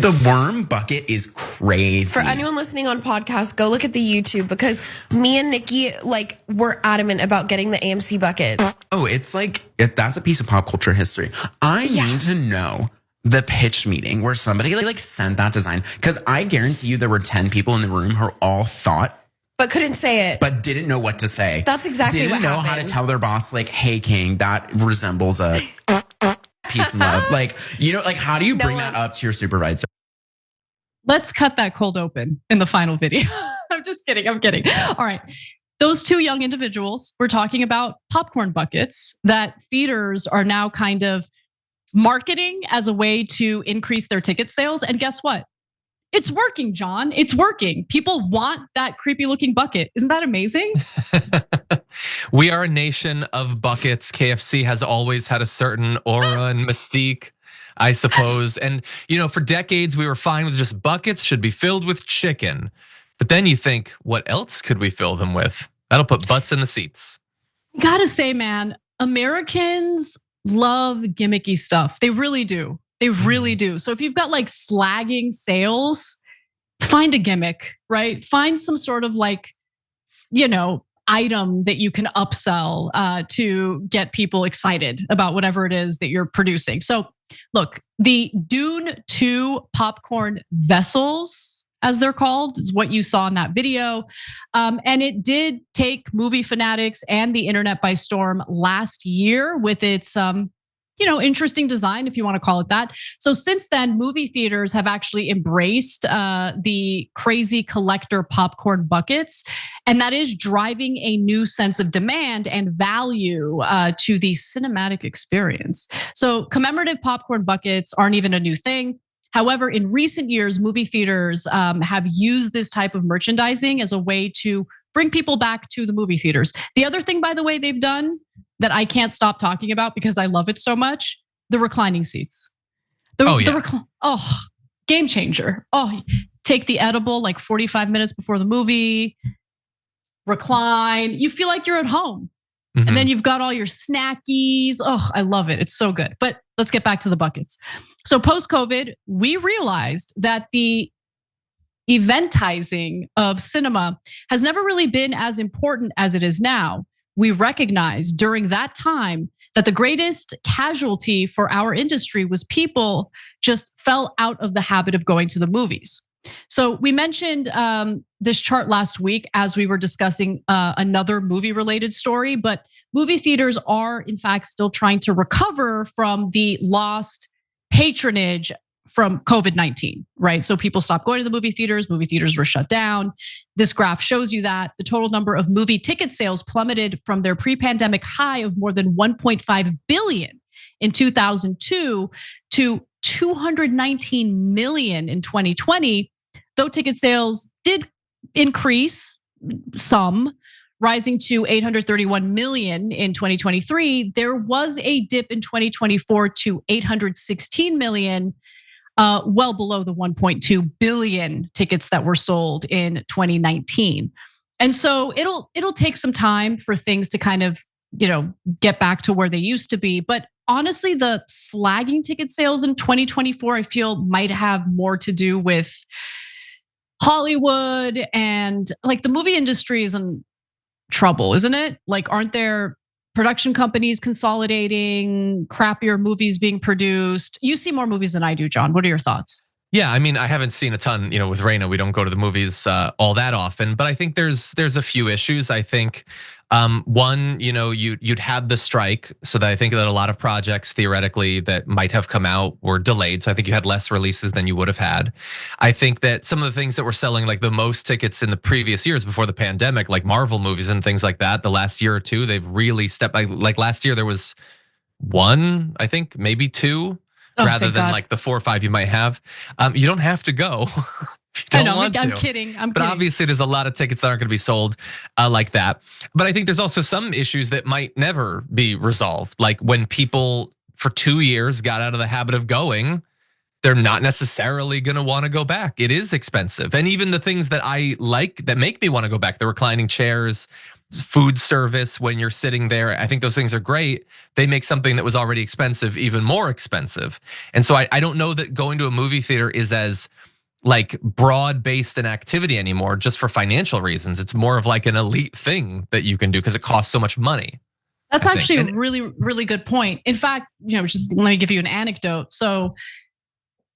The worm bucket is crazy. For anyone listening on podcast, go look at the YouTube because me and Nikki were adamant about getting the AMC bucket. Oh, it's that's a piece of pop culture history. I need to know the pitch meeting where somebody sent that design, because I guarantee you there were 10 people in the room who all thought but couldn't say it. But didn't know what to say. That's exactly what happened. Didn't know how to tell their boss, hey, King, that resembles a peace and love. How do you bring that up to your supervisor? Let's cut that cold open in the final video. I'm just kidding. I'm kidding. All right. Those two young individuals were talking about popcorn buckets that theaters are now kind of marketing as a way to increase their ticket sales. And guess what? It's working, John. It's working. People want that creepy looking bucket. Isn't that amazing? We are a nation of buckets. KFC has always had a certain aura and mystique, I suppose. And for decades we were fine with just buckets should be filled with chicken. But then you think, what else could we fill them with? That'll put butts in the seats. Gotta say, man, Americans love gimmicky stuff. They really do. They really do. So if you've got slagging sales, find a gimmick, right? Find some sort of item that you can upsell to get people excited about whatever it is that you're producing. So look, the Dune 2 popcorn vessels, as they're called, is what you saw in that video. And it did take movie fanatics and the internet by storm last year with its interesting design, if you want to call it that. So since then, movie theaters have actually embraced the crazy collector popcorn buckets, and that is driving a new sense of demand and value to the cinematic experience. So commemorative popcorn buckets aren't even a new thing. However, in recent years, movie theaters have used this type of merchandising as a way to bring people back to the movie theaters. The other thing, by the way, they've done that I can't stop talking about because I love it so much, the reclining seats. Game changer. Take the edible 45 minutes before the movie, recline. You feel like you're at home. Mm-hmm. And then you've got all your snackies. I love it. It's so good. But let's get back to the buckets. So post-COVID, we realized that the eventizing of cinema has never really been as important as it is now. We recognized during that time that the greatest casualty for our industry was people just fell out of the habit of going to the movies. So we mentioned this chart last week as we were discussing another movie-related story, but movie theaters are in fact still trying to recover from the lost patronage from COVID-19, right? So people stopped going to the movie theaters were shut down. This graph shows you that the total number of movie ticket sales plummeted from their pre-pandemic high of more than 1.5 billion in 2002 to 219 million in 2020. Though ticket sales did increase some, rising to 831 million in 2023, there was a dip in 2024 to 816 million, well below the 1.2 billion tickets that were sold in 2019. And so it'll take some time for things to kind of, get back to where they used to be. But honestly, the slagging ticket sales in 2024, I feel might have more to do with Hollywood and the movie industry is in trouble, isn't it? Aren't there production companies consolidating, crappier movies being produced? You see more movies than I do, John. What are your thoughts? Yeah, I mean, I haven't seen a ton, with Raina, we don't go to the movies all that often, but I think there's a few issues. I think one, you'd had the strike, so that I think that a lot of projects theoretically that might have come out were delayed. So I think you had less releases than you would have had. I think that some of the things that were selling the most tickets in the previous years before the pandemic, like Marvel movies and things like that, the last year or two, they've really stepped like last year there was one, I think maybe two. Rather than the 4 or 5 you might have. You don't have to go. I know, I'm kidding. But obviously there's a lot of tickets that aren't gonna be sold like that. But I think there's also some issues that might never be resolved. Like when people for 2 years got out of the habit of going, they're not necessarily gonna wanna go back. It is expensive. And even the things that I like that make me wanna go back, the reclining chairs, food service when you're sitting there. I think those things are great. They make something that was already expensive even more expensive. And so I don't know that going to a movie theater is as like broad-based an activity anymore just for financial reasons. It's more of like an elite thing that you can do because it costs so much money. That's actually a really, really good point. In fact, just let me give you an anecdote. So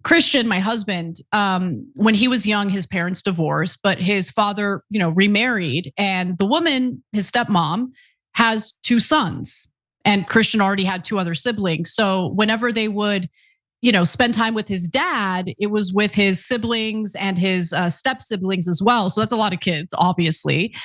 Christian, my husband, when he was young, his parents divorced, but his father, remarried, and the woman, his stepmom, has 2 sons, and Christian already had 2 other siblings. So whenever they would, spend time with his dad, it was with his siblings and his step siblings as well. So that's a lot of kids, obviously.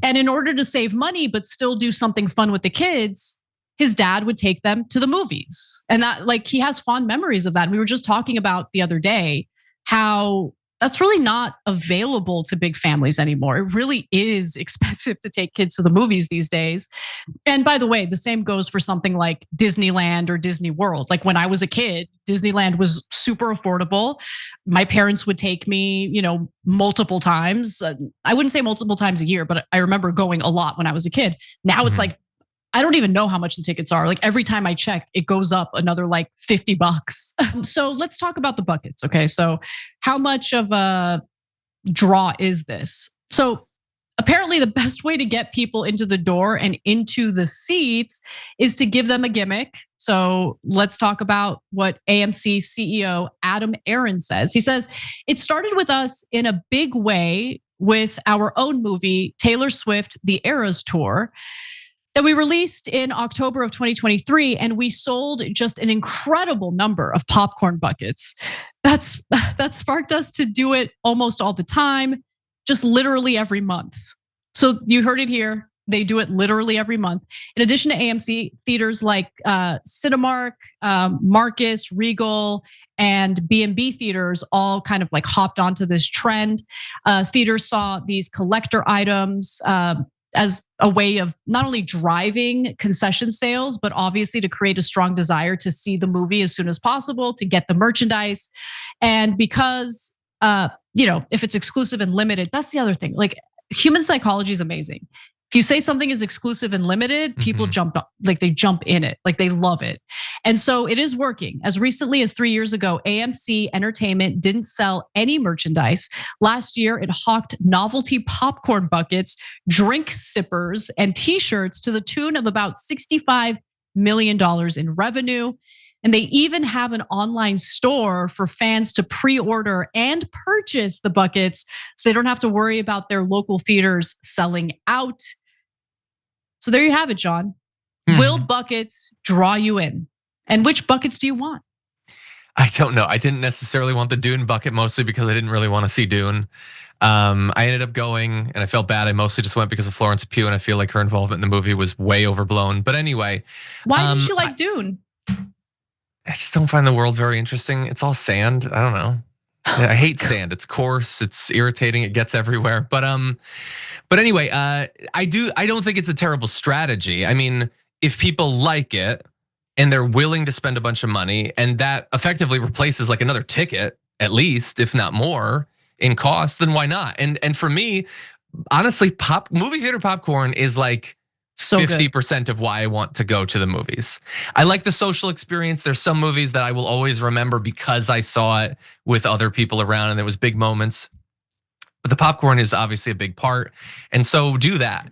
And in order to save money but still do something fun with the kids, his dad would take them to the movies. And that, like, he has fond memories of that. We were just talking about the other day how that's really not available to big families anymore. It really is expensive to take kids to the movies these days. And by the way, the same goes for something like Disneyland or Disney World. Like when I was a kid, Disneyland was super affordable. My parents would take me, multiple times. I wouldn't say multiple times a year, but I remember going a lot when I was a kid. Now it's like, I don't even know how much the tickets are. Like every time I check, it goes up another like $50. So let's talk about the buckets. Okay. So how much of a draw is this? So apparently the best way to get people into the door and into the seats is to give them a gimmick. So let's talk about what AMC CEO Adam Aron says. He says, it started with us in a big way with our own movie, Taylor Swift, The Eras Tour, that we released in October of 2023, and we sold just an incredible number of popcorn buckets. That sparked us to do it almost all the time, just literally every month. So you heard it here. They do it literally every month. In addition to AMC, theaters like Cinemark, Marcus, Regal, and B&B theaters all kind of like hopped onto this trend. Theaters saw these collector items as a way of not only driving concession sales, but obviously to create a strong desire to see the movie as soon as possible, to get the merchandise. And because, if it's exclusive and limited, that's the other thing. Like human psychology is amazing. If you say something is exclusive and limited, people jump in it, like they love it. And so it is working. As recently as 3 years ago, AMC Entertainment didn't sell any merchandise. Last year, it hawked novelty popcorn buckets, drink sippers, and t-shirts to the tune of about $65 million in revenue. And they even have an online store for fans to pre-order and purchase the buckets so they don't have to worry about their local theaters selling out. So there you have it, John. Will buckets draw you in? And which buckets do you want? I don't know. I didn't necessarily want the Dune bucket, mostly because I didn't really want to see Dune. I ended up going and I felt bad. I mostly just went because of Florence Pugh, and I feel like her involvement in the movie was way overblown. But anyway. Why didn't you like Dune? I just don't find the world very interesting. It's all sand. I don't know. I hate sand. It's coarse. It's irritating. It gets everywhere. But anyway, I don't think it's a terrible strategy. I mean, if people like it and they're willing to spend a bunch of money, and that effectively replaces like another ticket, at least, if not more, in cost, then why not? And for me, honestly, movie theater popcorn is like so 50% of why I want to go to the movies. I like the social experience. There's some movies that I will always remember because I saw it with other people around and there was big moments. But the popcorn is obviously a big part. And so do that.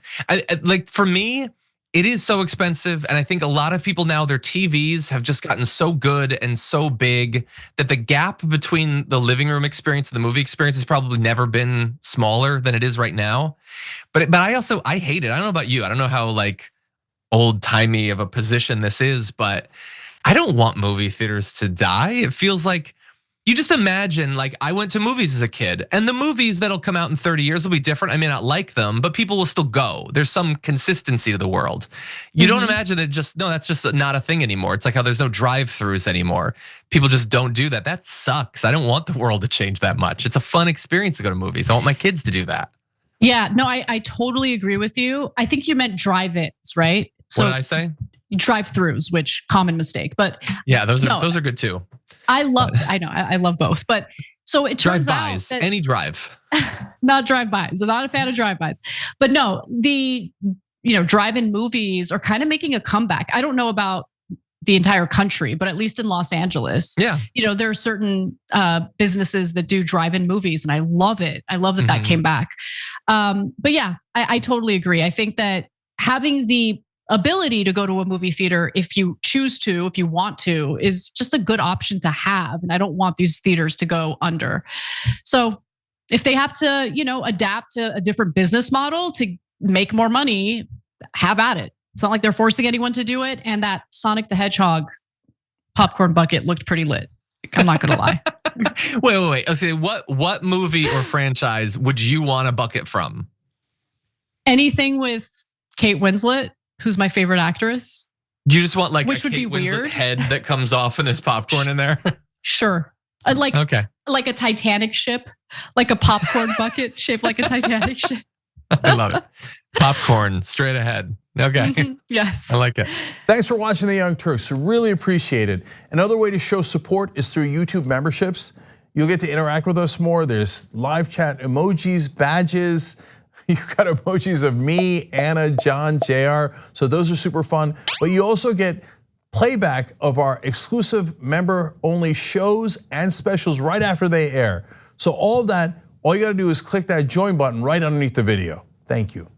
Like for me, it is so expensive. And I think a lot of people now, their TVs have just gotten so good and so big that the gap between the living room experience and the movie experience has probably never been smaller than it is right now. But I hate it. I don't know about you. I don't know how like old timey of a position this is, but I don't want movie theaters to die. It feels like, you just imagine, like I went to movies as a kid, and the movies that'll come out in 30 years will be different. I may not like them, but people will still go. There's some consistency to the world. You don't imagine that that's just not a thing anymore. It's like how there's no drive-throughs anymore. People just don't do that. That sucks. I don't want the world to change that much. It's a fun experience to go to movies. I want my kids to do that. Yeah, no, I totally agree with you. I think you meant drive-ins, right? So what did I say? Drive-throughs, which common mistake, but yeah, those are good too. I love both. But So it turns out Drive-bys, that any drive. not drive-bys. I'm not a fan of drive-bys. But no, the drive-in movies are kind of making a comeback. I don't know about the entire country, but at least in Los Angeles, Yeah. There are certain businesses that do drive-in movies, and I love it. I love that that came back. But yeah, I totally agree. I think that having the ability to go to a movie theater if you choose to, if you want to, is just a good option to have. And I don't want these theaters to go under. So if they have to, adapt to a different business model to make more money, have at it. It's not like they're forcing anyone to do it. And that Sonic the Hedgehog popcorn bucket looked pretty lit. I'm not gonna lie. Wait. Okay, what movie or franchise would you want a bucket from? Anything with Kate Winslet, who's my favorite actress. You just want like Which a would Kate be Winslet weird. head that comes off and there's popcorn in there? Sure. Like a Titanic ship, like a popcorn bucket shaped like a Titanic ship. I love it. Popcorn straight ahead. Okay. Yes. I like it. Thanks for watching the Young Turks. Really appreciate it. Another way to show support is through YouTube memberships. You'll get to interact with us more. There's live chat emojis, badges. You've got emojis of me, Anna, John, JR. So those are super fun. But you also get playback of our exclusive member-only shows and specials right after they air. So all of that, all you gotta do is click that join button right underneath the video. Thank you.